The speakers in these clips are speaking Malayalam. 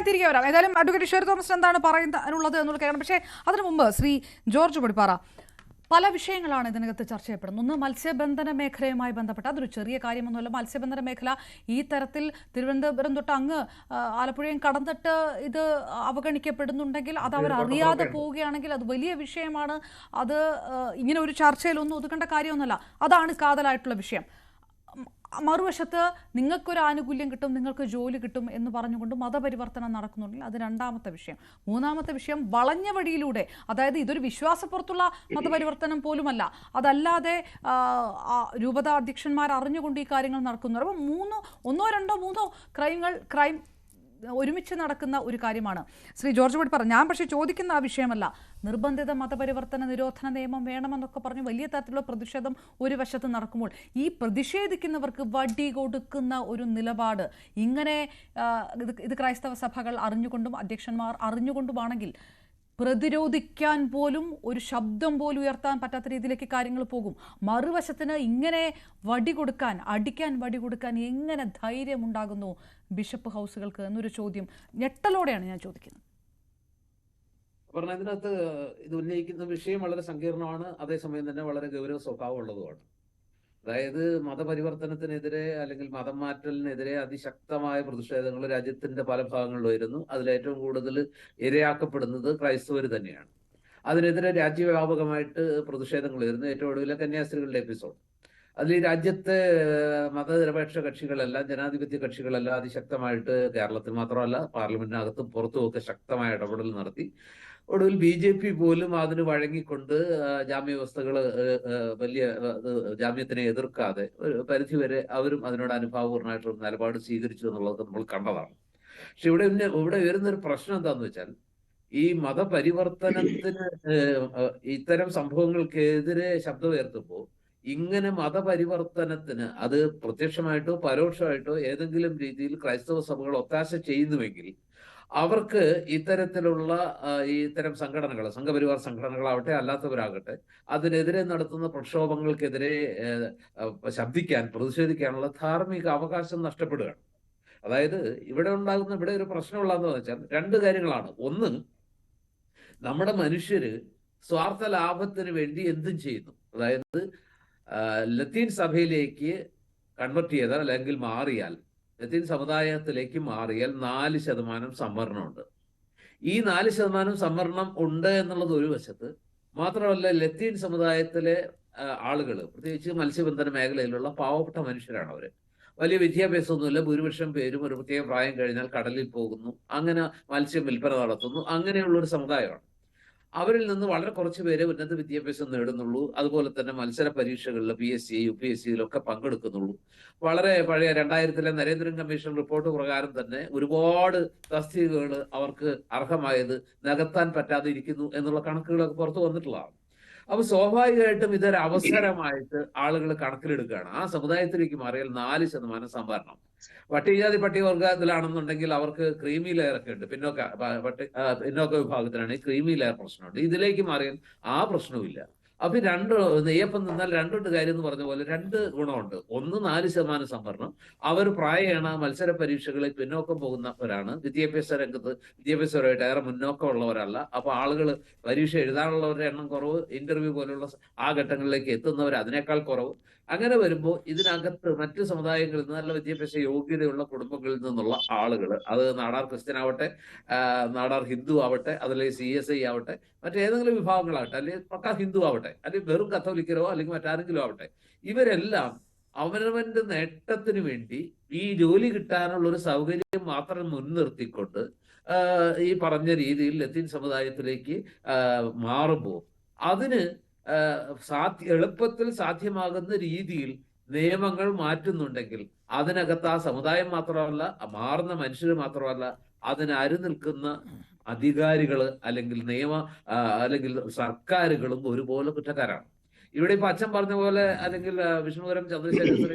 തിരികെ വരാം. ഏതായാലും അഡ്വക്കേറ്റ് ഈശ്വർ തോമസ് എന്താണ് പറയാനുള്ളത് എന്നുള്ള കേൾക്കണം. പക്ഷേ അതിനു മുമ്പ് ശ്രീ ജോർജ് പടിപ്പാറ, പല വിഷയങ്ങളാണ് ഇതിനകത്ത് ചർച്ച ചെയ്യപ്പെടുന്നത്. ഒന്ന്, മത്സ്യബന്ധന മേഖലയുമായി ബന്ധപ്പെട്ട്, അതൊരു ചെറിയ കാര്യമൊന്നുമല്ല. മത്സ്യബന്ധന മേഖല ഈ തരത്തിൽ തിരുവനന്തപുരം തൊട്ട് അങ്ങ് ആലപ്പുഴയും കടന്നിട്ട് ഇത് അവഗണിക്കപ്പെടുന്നുണ്ടെങ്കിൽ, അത് അവർ അറിയാതെ പോവുകയാണെങ്കിൽ അത് വലിയ വിഷയമാണ്. അത് ഇങ്ങനെ ഒരു ചർച്ചയിലൊന്നും ഒതുക്കേണ്ട കാര്യമൊന്നുമല്ല. അതാണ് കാതലായിട്ടുള്ള വിഷയം. മറുവശത്ത് നിങ്ങൾക്കൊരു ആനുകൂല്യം കിട്ടും, നിങ്ങൾക്ക് ജോലി കിട്ടും എന്ന് പറഞ്ഞുകൊണ്ട് മതപരിവർത്തനം നടക്കുന്നുണ്ടെങ്കിൽ അത് രണ്ടാമത്തെ വിഷയം. മൂന്നാമത്തെ വിഷയം, വളഞ്ഞ വഴിയിലൂടെ, അതായത് ഇതൊരു വിശ്വാസപ്പുറത്തുള്ള മതപരിവർത്തനം പോലുമല്ല, അതല്ലാതെ രൂപതാ അധ്യക്ഷന്മാർ അറിഞ്ഞുകൊണ്ട് ഈ കാര്യങ്ങൾ നടക്കുന്നു. അപ്പം ഒന്നോ രണ്ടോ മൂന്നോ ക്രൈം ഒരുമിച്ച് നടക്കുന്ന ഒരു കാര്യമാണ്. ശ്രീ ജോർജ് പടിപ്പാറ, ഞാൻ പക്ഷേ ചോദിക്കുന്ന ആ വിഷയമല്ല. നിർബന്ധിത മതപരിവർത്തന നിരോധന നിയമം വേണമെന്നൊക്കെ പറഞ്ഞ് വലിയ തരത്തിലുള്ള പ്രതിഷേധം ഒരു വശത്ത് നടക്കുമ്പോൾ, ഈ പ്രതിഷേധിക്കുന്നവർക്ക് വടി കൊടുക്കുന്ന ഒരു നിലപാട് ഇങ്ങനെ ഇത് ക്രൈസ്തവ സഭകൾ അറിഞ്ഞുകൊണ്ടും അധ്യക്ഷന്മാർ അറിഞ്ഞുകൊണ്ടുമാണെങ്കിൽ പ്രതിരോധിക്കാൻ പോലും ഒരു ശബ്ദം പോലും ഉയർത്താൻ പറ്റാത്ത രീതിയിലേക്ക് കാര്യങ്ങൾ പോകും. മറുവശത്തിന് ഇങ്ങനെ അടിക്കാൻ വടി കൊടുക്കാൻ എങ്ങനെ ധൈര്യമുണ്ടാകുന്നു ബിഷപ്പ് ഹൗസുകൾക്ക് എന്നൊരു ചോദ്യം ഞെട്ടലോടെയാണ് ഞാൻ ചോദിക്കുന്നത്. ഇതിനകത്ത് ഇത് ഉന്നയിക്കുന്ന വിഷയം വളരെ സങ്കീർണമാണ്, അതേസമയം തന്നെ വളരെ ഗൗരവ സ്വഭാവമുള്ളതുമാണ്. അതായത് മതപരിവർത്തനത്തിനെതിരെ അല്ലെങ്കിൽ മതം മാറ്റലിനെതിരെ അതിശക്തമായ പ്രതിഷേധങ്ങൾ രാജ്യത്തിന്റെ പല ഭാഗങ്ങളിലും വരുന്നു. അതിലേറ്റവും കൂടുതൽ ഇരയാക്കപ്പെടുന്നത് ക്രൈസ്തവർ തന്നെയാണ്. അതിനെതിരെ രാജ്യവ്യാപകമായിട്ട് പ്രതിഷേധങ്ങൾ വരുന്നു. ഏറ്റവും ഒടുവിലെ കന്യാസ്ത്രീകളുടെ എപ്പിസോഡ്, അതിൽ ഈ രാജ്യത്തെ മതനിരപേക്ഷ കക്ഷികളെല്ലാം, ജനാധിപത്യ കക്ഷികളെല്ലാം അതിശക്തമായിട്ട്, കേരളത്തിൽ മാത്രമല്ല പാർലമെന്റിനകത്തും പുറത്തുമൊക്കെ ശക്തമായ ഇടപെടൽ നടത്തി. ഒടുവിൽ BJP പോലും അതിന് വഴങ്ങിക്കൊണ്ട് ജാമ്യവ്യവസ്ഥകൾ, വലിയ ജാമ്യത്തിനെ എതിർക്കാതെ ഒരു പരിധിവരെ അവരും അതിനോട് അനുഭാവപൂർണ്ണമായിട്ടുള്ള നിലപാട് സ്വീകരിച്ചു എന്നുള്ളത് നമ്മൾ കണ്ടതാണ്. പക്ഷെ ഇവിടെ വരുന്നൊരു പ്രശ്നം എന്താന്ന് വെച്ചാൽ, ഈ മതപരിവർത്തനത്തിന് ഇത്തരം സംഭവങ്ങൾക്കെതിരെ ശബ്ദമുയർത്തുമ്പോൾ ഇങ്ങനെ മതപരിവർത്തനത്തിന് അത് പ്രത്യക്ഷമായിട്ടോ പരോക്ഷമായിട്ടോ ഏതെങ്കിലും രീതിയിൽ ക്രൈസ്തവ സഭകൾ ഒത്താശ ചെയ്യുന്നുവെങ്കിൽ അവർക്ക് ഇത്തരം സംഘടനകൾ, സംഘപരിവാർ സംഘടനകളാവട്ടെ അല്ലാത്തവരാകട്ടെ, അതിനെതിരെ നടത്തുന്ന പ്രക്ഷോഭങ്ങൾക്കെതിരെ ശബ്ദിക്കാൻ, പ്രതിഷേധിക്കാനുള്ള ധാർമ്മിക അവകാശം നഷ്ടപ്പെടുകയാണ്. അതായത് ഇവിടെ ഒരു പ്രശ്നമുള്ളതെന്ന് വെച്ചാൽ രണ്ട് കാര്യങ്ങളാണ്. ഒന്ന്, നമ്മുടെ മനുഷ്യര് സ്വാർത്ഥ ലാഭത്തിന് വേണ്ടി എന്തും ചെയ്യുന്നു. അതായത് ലത്തീൻ സഭയിലേക്ക് കൺവെർട്ട് ചെയ്താൽ അല്ലെങ്കിൽ മാറിയാൽ, ലത്തീൻ സമുദായത്തിലേക്ക് മാറിയാൽ 4% സംവരണമുണ്ട്. ഈ 4% സംവരണം ഉണ്ട് എന്നുള്ളത് ഒരു വശത്ത്. മാത്രമല്ല, ലത്തീൻ സമുദായത്തിലെ ആളുകൾ, പ്രത്യേകിച്ച് മത്സ്യബന്ധന മേഖലയിലുള്ള പാവപ്പെട്ട മനുഷ്യരാണ് അവര്. വലിയ വിദ്യാഭ്യാസമൊന്നുമില്ല. ഭൂരിപക്ഷം പേരും ഒരു പ്രത്യേക പ്രായം കഴിഞ്ഞാൽ കടലിൽ പോകുന്നു, അങ്ങനെ മത്സ്യം വിൽപ്പന നടത്തുന്നു. അങ്ങനെയുള്ള ഒരു സമുദായമാണ്. അവരിൽ നിന്ന് വളരെ കുറച്ച് പേരെ ഉന്നത വിദ്യാഭ്യാസം നേടുന്നുള്ളൂ. അതുപോലെ തന്നെ മത്സര പരീക്ഷകളിൽ PSC, UPSCയിലൊക്കെ പങ്കെടുക്കുന്നുള്ളൂ. വളരെ പഴയ 2000-ലെ നരേന്ദ്രൻ കമ്മീഷൻ റിപ്പോർട്ട് പ്രകാരം തന്നെ ഒരുപാട് തസ്തികകൾ അവർക്ക് അർഹമായത് നികത്താൻ പറ്റാതെ ഇരിക്കുന്നു എന്നുള്ള കണക്കുകളൊക്കെ പുറത്തു വന്നിട്ടുള്ളതാണ്. അപ്പൊ സ്വാഭാവികമായിട്ടും ഇതൊരു അവസരമായിട്ട് ആളുകൾ കണക്കിലെടുക്കുകയാണ്. ആ സമുദായത്തിലേക്ക് മാറിയാൽ 4% സംവരണം. പട്ടികജാതി പട്ടികവർഗത്തിലാണെന്നുണ്ടെങ്കിൽ അവർക്ക് ക്രീമി ലെയർ ഒക്കെ ഉണ്ട്. പിന്നോക്ക വിഭാഗത്തിനാണെങ്കിൽ ക്രീമി ലെയർ പ്രശ്നമുണ്ട്. ഇതിലേക്ക് മാറിയാൽ ആ പ്രശ്നവുമില്ല. അപ്പൊ നെയ്യപ്പം നിന്നാൽ രണ്ടുണ്ട് കാര്യം എന്ന് പറഞ്ഞ പോലെ രണ്ട് ഗുണമുണ്ട്. ഒന്ന്, 4% സംവരണം. അവർ പ്രായേണ മത്സര പരീക്ഷകളിൽ പിന്നോക്കം പോകുന്നവരാണ്. വിദ്യാഭ്യാസപരമായിട്ട് ഏറെ മുന്നോക്കമുള്ളവരല്ല. അപ്പൊ ആളുകൾ പരീക്ഷ എഴുതാനുള്ളവരുടെ എണ്ണം കുറവ്, ഇന്റർവ്യൂ പോലുള്ള ആ ഘട്ടങ്ങളിലേക്ക് എത്തുന്നവർ അതിനേക്കാൾ കുറവ്. അങ്ങനെ വരുമ്പോൾ ഇതിനകത്ത് മറ്റു സമുദായങ്ങളിൽ നിന്ന്, നല്ല വിദ്യാഭ്യാസ യോഗ്യതയുള്ള കുടുംബങ്ങളിൽ നിന്നുള്ള ആളുകൾ, അത് നാടാർ ക്രിസ്ത്യൻ ആവട്ടെ, നാടാർ ഹിന്ദു ആവട്ടെ, അതല്ലെങ്കിൽ CSI ആവട്ടെ, മറ്റേതെങ്കിലും വിഭാഗങ്ങളാവട്ടെ, അല്ലെങ്കിൽ പക്കാ ഹിന്ദു ആവട്ടെ, അല്ലെങ്കിൽ വെറും കത്തോലിക്കരോ അല്ലെങ്കിൽ മറ്റാരെങ്കിലും ആവട്ടെ, ഇവരെല്ലാം അവനവന്റെ നേട്ടത്തിന് വേണ്ടി ഈ ജോലി കിട്ടാനുള്ള ഒരു സൗകര്യം മാത്രം മുൻനിർത്തിക്കൊണ്ട് ഈ പറഞ്ഞ രീതിയിൽ ലത്തീൻ സമുദായത്തിലേക്ക് മാറുമ്പോൾ അതിന് എളുപ്പത്തിൽ സാധ്യമാകുന്ന രീതിയിൽ നിയമങ്ങൾ മാറ്റുന്നുണ്ടെങ്കിൽ അതിനകത്ത് ആ സമുദായം മാത്രമല്ല, മാറുന്ന മനുഷ്യർ മാത്രമല്ല, അതിന് അരുനിൽക്കുന്ന അധികാരികള് അല്ലെങ്കിൽ അല്ലെങ്കിൽ സർക്കാരുകളും ഒരുപോലെ കുറ്റക്കാരാണ്. ഇവിടെ ഇപ്പൊ അച്ഛൻ പറഞ്ഞ പോലെ, അല്ലെങ്കിൽ വിഷ്ണുപുരം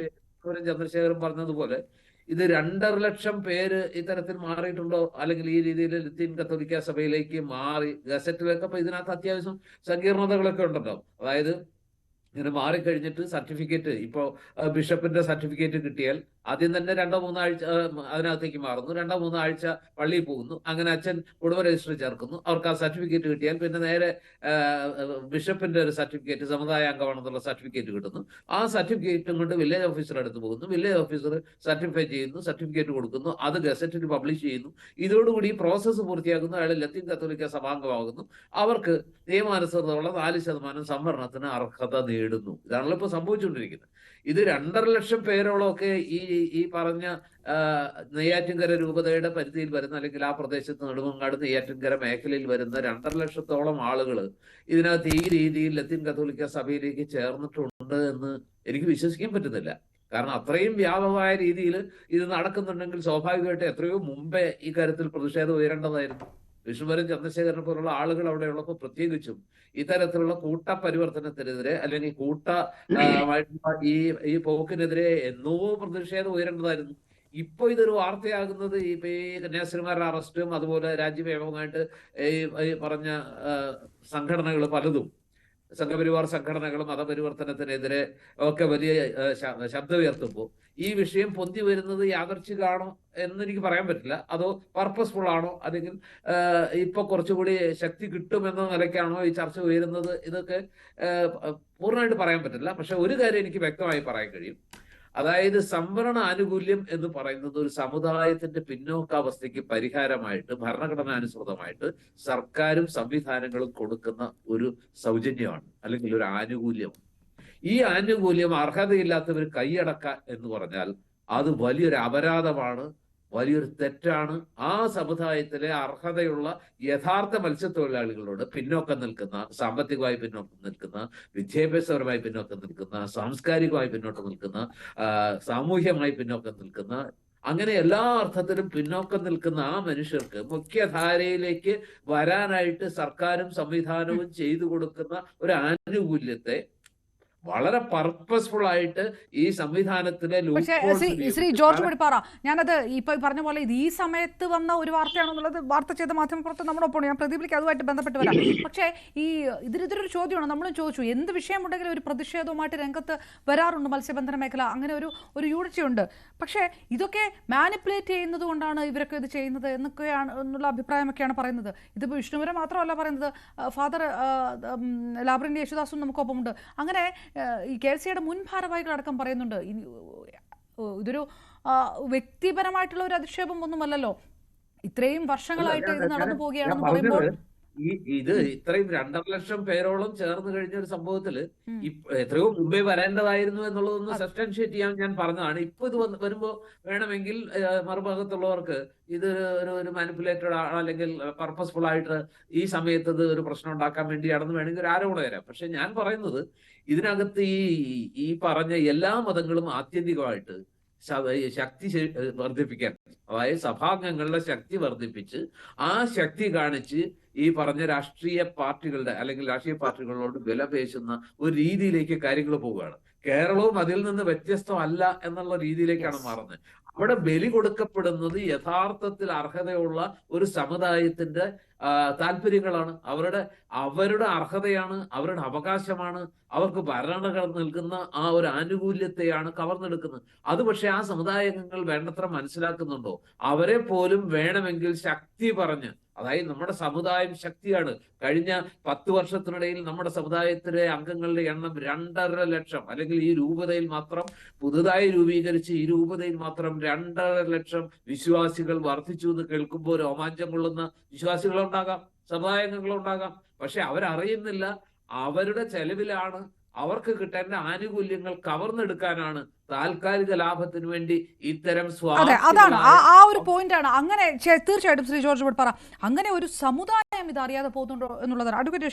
ചന്ദ്രശേഖരൻ പറഞ്ഞതുപോലെ, ഇത് 2.5 ലക്ഷം പേര് ഇത്തരത്തിൽ മാറിയിട്ടുണ്ടോ, അല്ലെങ്കിൽ ഈ രീതിയിൽ ലത്തീൻ കത്തോലിക്ക സഭയിലേക്ക് മാറി ഗസറ്റിലൊക്കെ ഇപ്പൊ ഇതിനകത്ത് അത്യാവശ്യം സങ്കീർണതകളൊക്കെ ഉണ്ടല്ലോ. അതായത് ഇങ്ങനെ മാറിക്കഴിഞ്ഞിട്ട് സർട്ടിഫിക്കറ്റ്, ഇപ്പോൾ ബിഷപ്പിന്റെ സർട്ടിഫിക്കറ്റ് കിട്ടിയാൽ ആദ്യം തന്നെ 2-3 ആഴ്ച അതിനകത്തേക്ക് മാറുന്നു, 2-3 ആഴ്ച പള്ളിയിൽ പോകുന്നു, അങ്ങനെ അച്ഛൻ കുടുംബ രജിസ്റ്റർ ചേർക്കുന്നു, അവർക്ക് ആ സർട്ടിഫിക്കറ്റ് കിട്ടിയാൽ പിന്നെ നേരെ ബിഷപ്പിന്റെ ഒരു സർട്ടിഫിക്കറ്റ്, സമുദായ അംഗമാണെന്നുള്ള സർട്ടിഫിക്കറ്റ് കിട്ടുന്നു. ആ സർട്ടിഫിക്കറ്റും കൊണ്ട് വില്ലേജ് ഓഫീസർ അടുത്ത് പോകുന്നു, വില്ലേജ് ഓഫീസർ സർട്ടിഫൈ ചെയ്യുന്നു, സർട്ടിഫിക്കറ്റ് കൊടുക്കുന്നു, അത് ഗസറ്റിൽ പബ്ലിഷ് ചെയ്യുന്നു. ഇതോടുകൂടി ഈ പ്രോസസ്സ് പൂർത്തിയാക്കുന്നു, അയാൾ ലത്തീൻ കത്തോലിക്ക സഭാംഗമാകുന്നു. അവർക്ക് നിയമാനുസൃതമുള്ള 4% സംവരണത്തിന് അർഹത നേടുന്നു. ഇതാണല്ലോ ഇപ്പൊ സംഭവിച്ചുകൊണ്ടിരിക്കുന്നത്. ഇത് 2.5 ലക്ഷം പേരോളമൊക്കെ ഈ പറഞ്ഞ നെയ്യാറ്റിൻകര രൂപതയുടെ പരിധിയിൽ വരുന്ന, അല്ലെങ്കിൽ ആ പ്രദേശത്ത് നെടുമങ്ങാട് നെയ്യാറ്റിൻകര മേഖലയിൽ വരുന്ന 2.5 ലക്ഷത്തോളം ആളുകൾ ഇതിനകത്ത് ഈ രീതിയിൽ ലത്തീൻ കത്തോലിക്ക സഭയിലേക്ക് ചേർന്നിട്ടുണ്ട് എന്ന് എനിക്ക് വിശ്വസിക്കാൻ പറ്റുന്നില്ല. കാരണം അത്രയും വ്യാപകമായ രീതിയിൽ ഇത് നടക്കുന്നുണ്ടെങ്കിൽ സ്വാഭാവികമായിട്ട് എത്രയോ മുമ്പേ ഈ കാര്യത്തിൽ പ്രതിഷേധം ഉയരേണ്ടതായിരുന്നു. വിഷ്ണുവരൻ ചന്ദ്രശേഖരനെ പോലുള്ള ആളുകൾ അവിടെ ഉള്ളപ്പോൾ പ്രത്യേകിച്ചും ഇത്തരത്തിലുള്ള കൂട്ട പരിവർത്തനത്തിനെതിരെ അല്ലെങ്കിൽ ഈ പോക്കിനെതിരെ എന്നോ പ്രതിഷേധം ഉയരേണ്ടതായിരുന്നു. ഇപ്പൊ ഇതൊരു വാർത്തയാകുന്നത് ഇപ്പൊ ഈ കന്യാസ്ത്രീമാരുടെ അറസ്റ്റും അതുപോലെ രാജ്യവ്യാപകമായിട്ട് ഈ പറഞ്ഞ സംഘടനകൾ പലതും, സംഘപരിവാർ സംഘടനകൾ മതപരിവർത്തനത്തിനെതിരെ ഒക്കെ വലിയ ശബ്ദമുയർത്തുമ്പോൾ ഈ വിഷയം പൊന്തി വരുന്നത് യാദർച്ഛികമാണോ എന്നെനിക്ക് പറയാൻ പറ്റില്ല. അതോ പർപ്പസ്ഫുൾ ആണോ, അല്ലെങ്കിൽ ഇപ്പൊ കുറച്ചുകൂടി ശക്തി കിട്ടുമെന്ന നിലയ്ക്കാണോ ഈ ചർച്ച ഉയരുന്നത്, ഇതൊക്കെ പൂർണ്ണമായിട്ട് പറയാൻ പറ്റില്ല. പക്ഷെ ഒരു കാര്യം എനിക്ക് വ്യക്തമായി പറയാൻ കഴിയും. അതായത് സംവരണ ആനുകൂല്യം എന്ന് പറയുന്നത് ഒരു സമുദായത്തിന്റെ പിന്നോക്കാവസ്ഥയ്ക്ക് പരിഹാരമായിട്ട് ഭരണഘടനാനുസൃതമായിട്ട് സർക്കാരും സംവിധാനങ്ങളും കൊടുക്കുന്ന ഒരു സൗജന്യമാണ്, അല്ലെങ്കിൽ ഒരു ആനുകൂല്യമാണ്. ഈ ആനുകൂല്യം അർഹതയില്ലാത്തവർ കൈയടക്കുക എന്ന് പറഞ്ഞാൽ അത് വലിയൊരു അപരാധമാണ്, വലിയൊരു തെറ്റാണ്. ആ സമുദായത്തിലെ അർഹതയുള്ള യഥാർത്ഥ മത്സ്യത്തൊഴിലാളികളോട് പിന്നോക്കം നിൽക്കുന്ന, സാമ്പത്തികമായി പിന്നോക്കം നിൽക്കുന്ന, വിദ്യാഭ്യാസപരമായി പിന്നോക്കം നിൽക്കുന്ന, സാംസ്കാരികമായി പിന്നോക്കം നിൽക്കുന്ന, സാമൂഹ്യമായി പിന്നോക്കം നിൽക്കുന്ന, അങ്ങനെ എല്ലാ അർത്ഥത്തിലും പിന്നോക്കം നിൽക്കുന്ന ആ മനുഷ്യർക്ക് മുഖ്യധാരയിലേക്ക് വരാനായിട്ട് സർക്കാരും സംവിധാനവും ചെയ്തു കൊടുക്കുന്ന ഒരു ആനുകൂല്യത്തെ വളരെ പർപ്പസ്ഫുൾ ആയിട്ട് ഈ സംവിധാനത്തിലെ ശ്രീ ജോർജ് പടിപ്പാറ, ഞാനത് ഇപ്പൊ പറഞ്ഞ പോലെ ഇത് ഈ സമയത്ത് വന്ന ഒരു വാർത്തയാണെന്നുള്ളത് വാർത്ത ചെയ്ത മാധ്യമപ്രവർത്തനം നമ്മുടെ ഒപ്പം, ഞാൻ പ്രദീപിലേക്ക് അതുമായിട്ട് ബന്ധപ്പെട്ട് വരാം. പക്ഷേ ഈ ഇതിനൊരു ചോദ്യമാണ്, നമ്മളും ചോദിച്ചു, എന്ത് വിഷയമുണ്ടെങ്കിലും ഒരു പ്രതിഷേധവുമായിട്ട് രംഗത്ത് വരാറുണ്ട് മത്സ്യബന്ധന മേഖല, അങ്ങനെ ഒരു യൂണിറ്റിയുണ്ട്. പക്ഷേ ഇതൊക്കെ മാനിപ്പുലേറ്റ് ചെയ്യുന്നത് കൊണ്ടാണ് ഇവരൊക്കെ ഇത് ചെയ്യുന്നത് എന്നൊക്കെയാണ് എന്നുള്ള അഭിപ്രായമൊക്കെയാണ് പറയുന്നത്. ഇതിപ്പോൾ വിഷ്ണുവരെ മാത്രമല്ല പറയുന്നത്, ഫാദർ ലാബ്രൻഡി യേശുദാസും നമുക്കൊപ്പമുണ്ട്. അങ്ങനെ ഈ KLCയുടെ മുൻ ഭാരവാഹികളടക്കം പറയുന്നുണ്ട് ഇതൊരു വ്യക്തിപരമായിട്ടുള്ള ഒരു അധിക്ഷേപം ഒന്നുമല്ലല്ലോ, ഇത്രയും വർഷങ്ങളായിട്ട് ഇത് നടന്നു പോവുകയാണെന്ന് പറയുമ്പോൾ ഇത് ഇത്രയും 2.5 ലക്ഷം പേരോളം ചേർന്ന് കഴിഞ്ഞ ഒരു സംഭവത്തില് എത്രയോ മുമ്പേ വരേണ്ടതായിരുന്നു എന്നുള്ളതൊന്ന് സബ്സ്റ്റാൻഷിയേറ്റ് ചെയ്യാൻ ഞാൻ പറഞ്ഞതാണ്. ഇപ്പൊ ഇത് വരുമ്പോ വേണമെങ്കിൽ മറുഭാഗത്തുള്ളവർക്ക് ഇത് ഒരു മാനിപ്പുലേറ്റഡ് ആണ്, അല്ലെങ്കിൽ പർപ്പസ്ഫുൾ ആയിട്ട് ഈ സമയത്ത് ഇത് ഒരു പ്രശ്നം ഉണ്ടാക്കാൻ വേണ്ടിയാണെന്ന് വേണമെങ്കിൽ ഒരു ആരോപണം വരാം. പക്ഷെ ഞാൻ പറയുന്നത് ഇതിനകത്ത് ഈ പറഞ്ഞ എല്ലാ മതങ്ങളും ആത്യന്തികമായിട്ട് ശക്തി വർദ്ധിപ്പിക്കാൻ, അതായത് സഭാംഗങ്ങളുടെ ശക്തി വർദ്ധിപ്പിച്ച് ആ ശക്തി കാണിച്ച് ഈ പറഞ്ഞ രാഷ്ട്രീയ പാർട്ടികളുടെ അല്ലെങ്കിൽ രാഷ്ട്രീയ പാർട്ടികളോട് വില പേശുന്ന ഒരു രീതിയിലേക്ക് കാര്യങ്ങൾ പോവുകയാണ്. കേരളവും അതിൽ നിന്ന് വ്യത്യസ്തമല്ല എന്നുള്ള രീതിയിലേക്കാണ് മാറുന്നത്. അവിടെ ബലി കൊടുക്കപ്പെടുന്നത് യഥാർത്ഥത്തിൽ അർഹതയുള്ള ഒരു സമുദായത്തിന്റെ താല്പര്യങ്ങളാണ്, അവരുടെ അർഹതയാണ്, അവരുടെ അവകാശമാണ്, അവർക്ക് ഭരണഘടന നൽകുന്ന ആ ഒരു ആനുകൂല്യത്തെയാണ് കവർന്നെടുക്കുന്നത്. അത് പക്ഷെ ആ സമുദായങ്ങൾ വേണ്ടത്ര മനസ്സിലാക്കുന്നുണ്ടോ? അവരെ പോലും വേണമെങ്കിൽ ശക്തി പറഞ്ഞ്, അതായത് നമ്മുടെ സമുദായം ശക്തിയാണ്. കഴിഞ്ഞ 10 വർഷത്തിനിടയിൽ നമ്മുടെ സമുദായത്തിലെ അംഗങ്ങളുടെ എണ്ണം 2.5 ലക്ഷം, അല്ലെങ്കിൽ ഈ രൂപതയിൽ മാത്രം പുതുതായി രൂപീകരിച്ച് ഈ രൂപതയിൽ മാത്രം 2.5 ലക്ഷം വിശ്വാസികൾ വർദ്ധിച്ചു എന്ന് കേൾക്കുമ്പോൾ രോമാഞ്ചം കൊള്ളുന്ന വിശ്വാസികളുണ്ടാകാം, സമുദായാംഗങ്ങളുണ്ടാകാം. പക്ഷെ അവരറിയുന്നില്ല, അവരുടെ ചെലവിലാണ്, അവർക്ക് കിട്ടേണ്ട ആനുകൂല്യങ്ങൾ കവർന്നെടുക്കാനാണ് താൽക്കാലിക ലാഭത്തിന് വേണ്ടി ഇത്തരം അതാണ് ആ ഒരു പോയിന്റ് ആണ്. അങ്ങനെ തീർച്ചയായിട്ടും ശ്രീ ജോർജ് പടിപ്പാറ, അങ്ങനെ ഒരു സമുദായം ഇത് അറിയാതെ പോകുന്നുണ്ടോ എന്നുള്ളതാണ്. അഡ്വക്കേറ്റ്